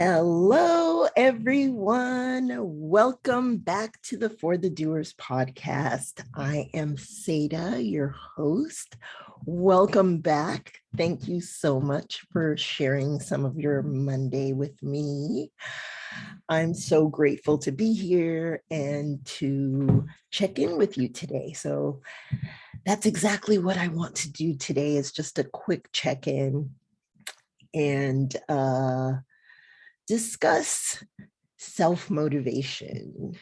Hello, everyone. Welcome back to the For the Doers podcast. I am Sayda, your host. Welcome back. Thank you so much for sharing some of your Monday with me. I'm so grateful to be here and to check in with you today. So that's exactly what I want to do today, is just a quick check-in and discuss self-motivation.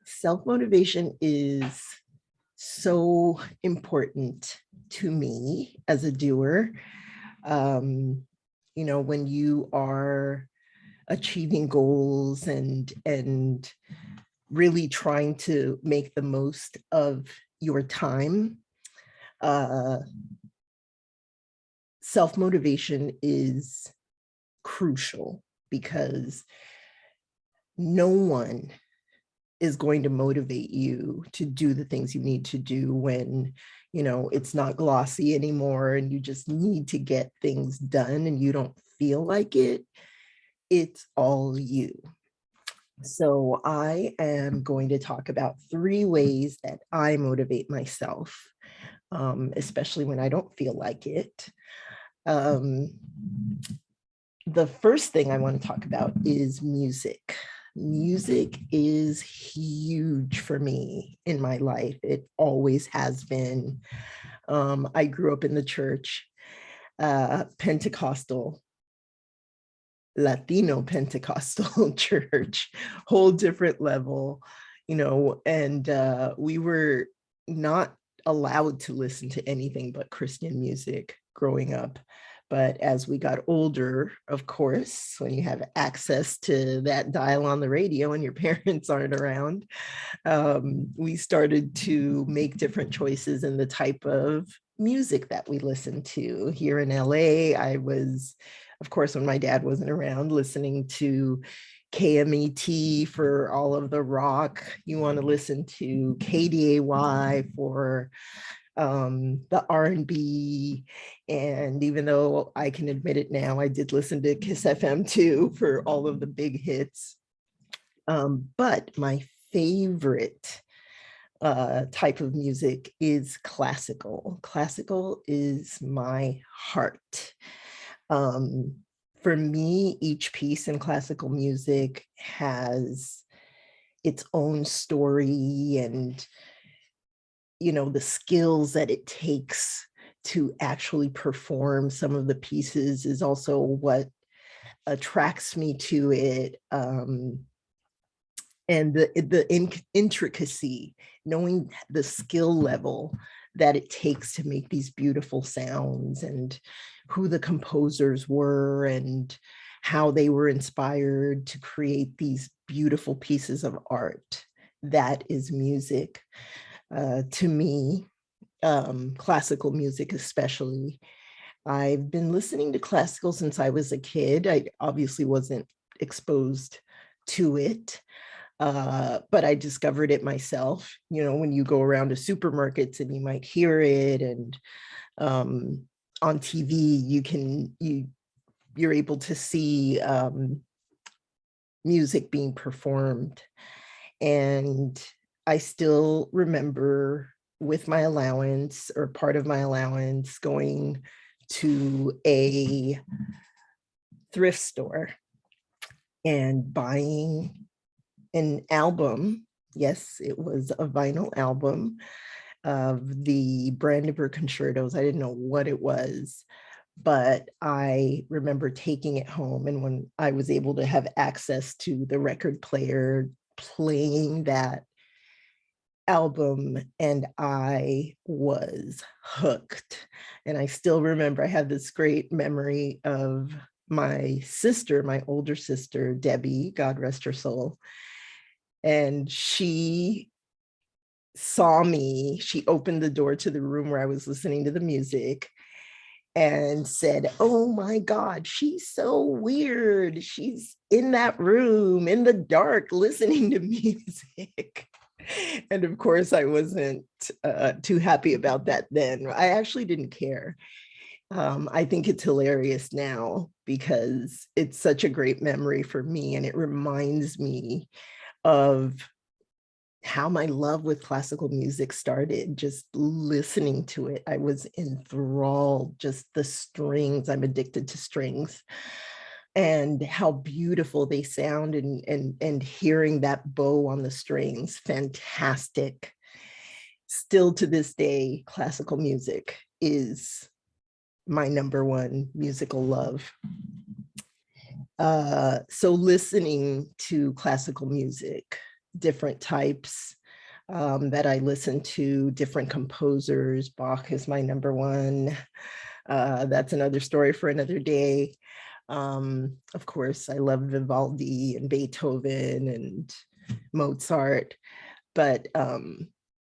Self-motivation is so important to me as a doer. When you are achieving goals and really trying to make the most of your time, self-motivation is crucial, because no one is going to motivate you to do the things you need to do when, it's not glossy anymore and you just need to get things done and you don't feel like it. It's all you. So I am going to talk about 3 ways that I motivate myself, especially when I don't feel like it. The first thing I want to talk about is music. Music is huge for me in my life. It always has been. I grew up in the church, Pentecostal, Latino Pentecostal church, whole different level, and we were not allowed to listen to anything but Christian music growing up. But as we got older, of course, when you have access to that dial on the radio and your parents aren't around, we started to make different choices in the type of music that we listened to. Here in LA, I was, of course, when my dad wasn't around, listening to KMET for all of the rock. You want to listen to KDAY for the R&B. And even though I can admit it now, I did listen to Kiss FM too for all of the big hits. But my favorite type of music is classical. Classical is my heart. For me, each piece in classical music has its own story, and the skills that it takes to actually perform some of the pieces is also what attracts me to it. And the intricacy, knowing the skill level that it takes to make these beautiful sounds, and who the composers were and how they were inspired to create these beautiful pieces of art. That is music. To me, classical music especially. I've been listening to classical since I was a kid. I obviously wasn't exposed to it, but I discovered it myself. When you go around to supermarkets and you might hear it, and on TV, you're able to see music being performed. And I still remember, with my allowance, or part of my allowance, going to a thrift store and buying an album. Yes, it was a vinyl album of the Brandenburg concertos. I didn't know what it was, but I remember taking it home. And when I was able to have access to the record player, playing that album, and I was hooked. And I still remember, I had this great memory of my sister, my older sister, Debbie, God rest her soul. And she saw me, she opened the door to the room where I was listening to the music and said, "Oh my God, she's so weird. She's in that room in the dark listening to music." And of course, I wasn't too happy about that then. I actually didn't care. I think it's hilarious now because it's such a great memory for me, and it reminds me of how my love with classical music started. Just listening to it, I was enthralled. Just the strings, I'm addicted to strings, and how beautiful they sound, and hearing that bow on the strings, fantastic. Still to this day, classical music is my number one musical love. So listening to classical music, different types that I listen to, different composers. Bach is my number one. That's another story for another day. Of course, I love Vivaldi and Beethoven and Mozart, but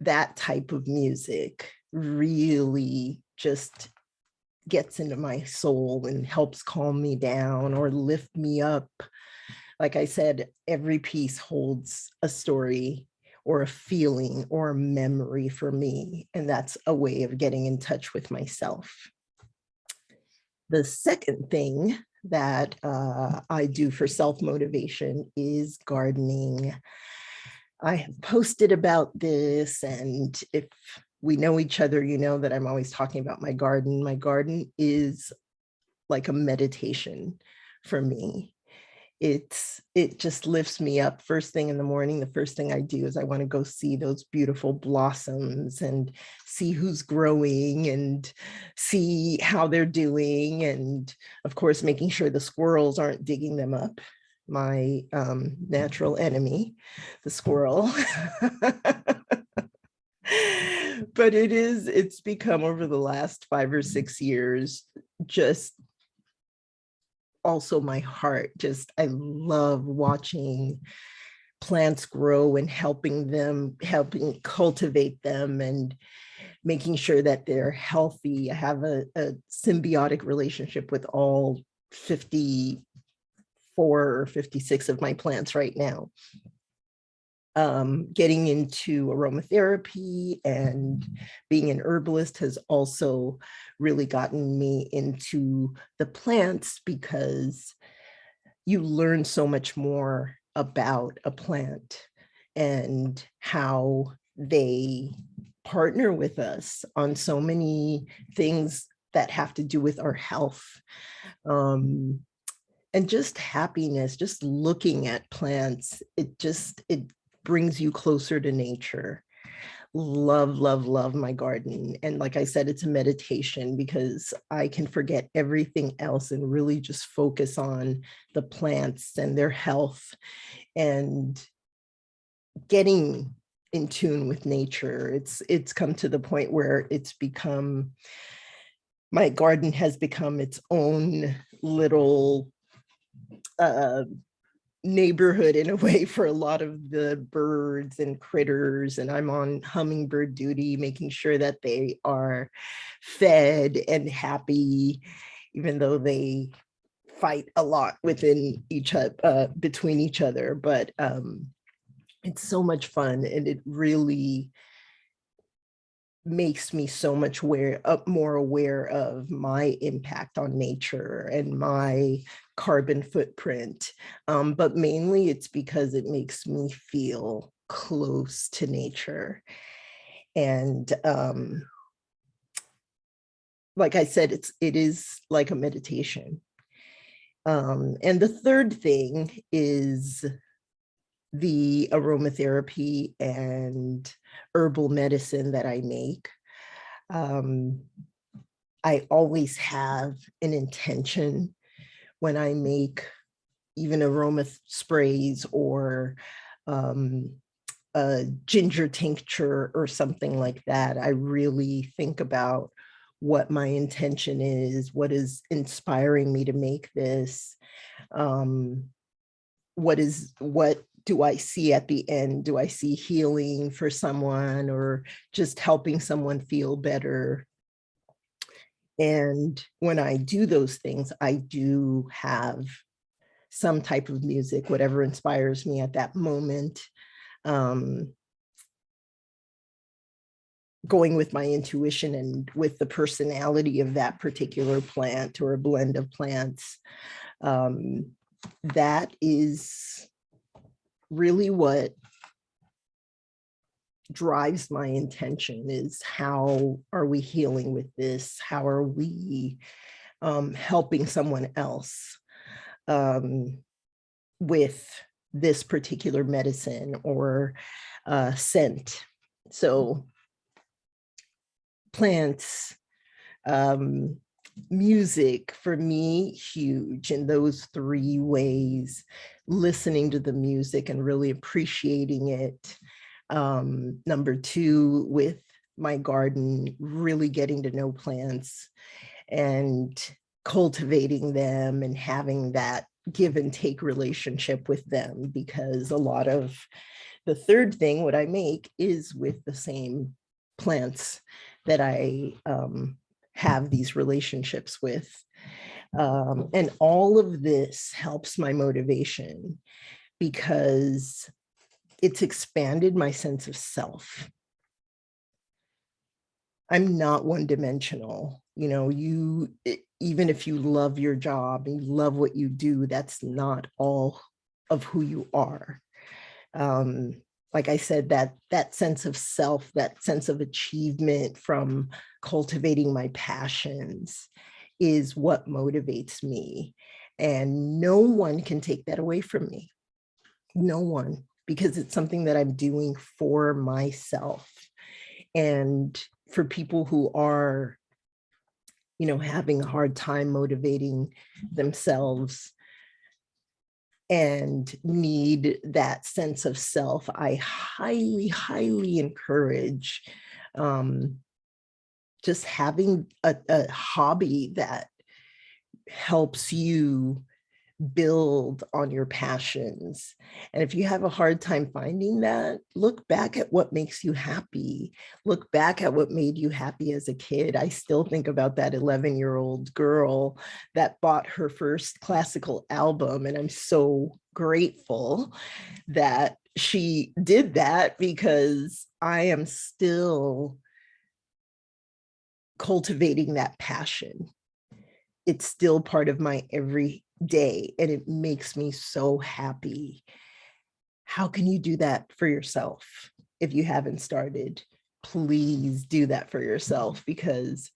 that type of music really just gets into my soul and helps calm me down or lift me up. Like I said, every piece holds a story or a feeling or a memory for me, and that's a way of getting in touch with myself. The second thing that I do for self-motivation is gardening. I have posted about this, and if we know each other, you know that I'm always talking about my garden. My garden is like a meditation for me. It just lifts me up first thing in the morning. The first thing I do is I want to go see those beautiful blossoms and see who's growing and see how they're doing, and of course making sure the squirrels aren't digging them up, my natural enemy, the squirrel. But it's become, over the last 5 or 6 years, just also my heart. Just, I love watching plants grow and helping cultivate them and making sure that they're healthy. I have a symbiotic relationship with all 54 or 56 of my plants right now. Getting into aromatherapy and being an herbalist has also really gotten me into the plants, because you learn so much more about a plant and how they partner with us on so many things that have to do with our health. Um, and just happiness, just looking at plants, it brings you closer to nature. Love, love, love my garden. And like I said, it's a meditation because I can forget everything else and really just focus on the plants and their health and getting in tune with nature. It's come to the point where my garden has become its own little uh, neighborhood in a way for a lot of the birds and critters, and I'm on hummingbird duty, making sure that they are fed and happy, even though they fight a lot within each between each other. But it's so much fun, and it really makes me so much more aware of my impact on nature and my carbon footprint. But mainly it's because it makes me feel close to nature. And like I said, it is like a meditation. And the third thing is the aromatherapy and herbal medicine that I make. Um, I always have an intention when I make even aroma sprays or a ginger tincture or something like that. I really think about what my intention is, what is inspiring me to make this, what do I see at the end? Do I see healing for someone or just helping someone feel better? And when I do those things, I do have some type of music, whatever inspires me at that moment. Um, going with my intuition and with the personality of that particular plant or a blend of plants. That is really what drives my intention, is how are we healing with this? How are we helping someone else with this particular medicine or scent? So plants, music, for me, huge in those three ways. Listening to the music and really appreciating it. Number two, with my garden, really getting to know plants and cultivating them and having that give and take relationship with them, because a lot of the third thing, what I make, is with the same plants that I have these relationships with. And all of this helps my motivation because it's expanded my sense of self. I'm not one-dimensional. You know, even if you love your job and you love what you do, that's not all of who you are. Like I said, that sense of self, that sense of achievement from cultivating my passions is what motivates me. And no one can take that away from me. No one, because it's something that I'm doing for myself. And for people who are, you know, having a hard time motivating themselves and need that sense of self, I highly, highly encourage just having a hobby that helps you build on your passions. And if you have a hard time finding that, look back at what makes you happy. Look back at what made you happy as a kid. I still think about that 11-year-old girl that bought her first classical album, and I'm so grateful that she did that, because I am still cultivating that passion. It's still part of my every day, and it makes me so happy. How can you do that for yourself? If you haven't started, please do that for yourself, because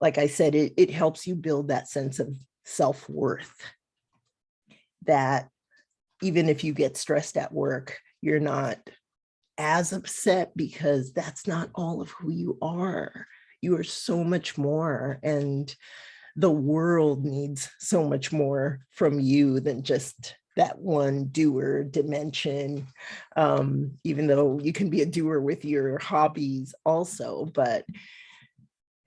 like I said, it helps you build that sense of self-worth, that even if you get stressed at work, you're not as upset, because that's not all of who you are. You are so much more, and the world needs so much more from you than just that one doer dimension. Even though you can be a doer with your hobbies also, but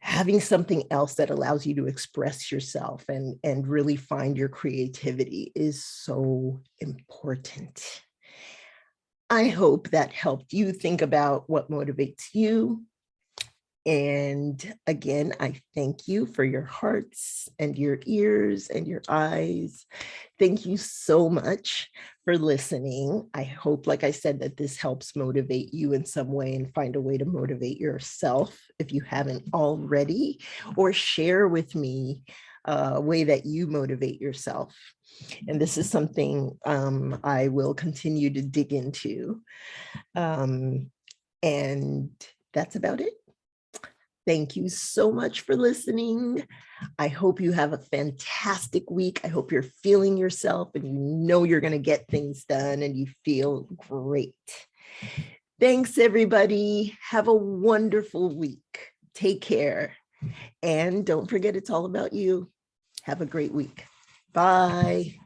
having something else that allows you to express yourself and really find your creativity is so important. I hope that helped you think about what motivates you. And again, I thank you for your hearts and your ears and your eyes. Thank you so much for listening. I hope, like I said, that this helps motivate you in some way and find a way to motivate yourself if you haven't already, or share with me a way that you motivate yourself. And this is something I will continue to dig into. And that's about it. Thank you so much for listening. I hope you have a fantastic week. I hope you're feeling yourself and you know you're going to get things done and you feel great. Thanks, everybody. Have a wonderful week. Take care. And don't forget, it's all about you. Have a great week. Bye.